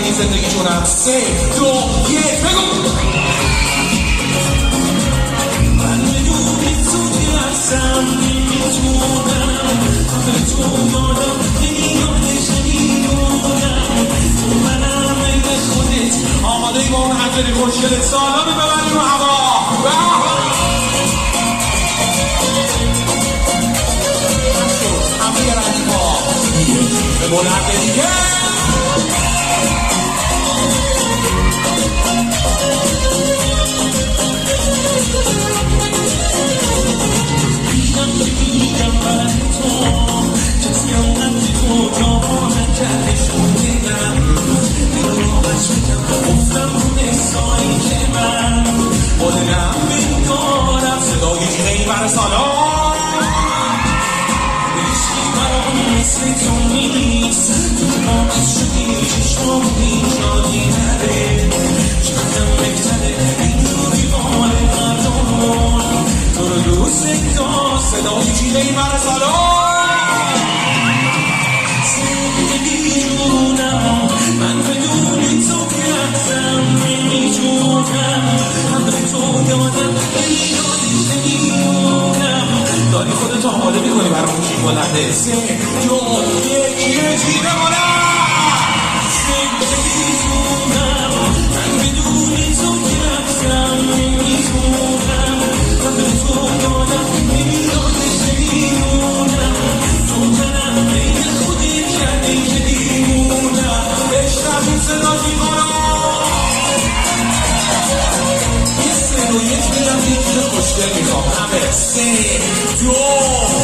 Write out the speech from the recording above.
بگی زندگیشونم. 3 2 1 بگو. من بدونی تو که هستم نمیتونم به تو یادم نمیادش نمیدونم تو منم عین خودت آماده ای با اون حجری خوشگلت سالامی ببریم رو هوا. همه یه رنگی پا به بلند دیگه. صدای جیره ای بر سالان نمیدونم من بدونی تو که هستم نمیتونم من به تو یادم نمیدونم داری خودت آماده میکنی برای موشی بلنده. 3 2 1 جیره بلند. نمیدونم من بدونی تو که هستم نمیتونم من به تو یادم خوشگل میخوام. همه 3 2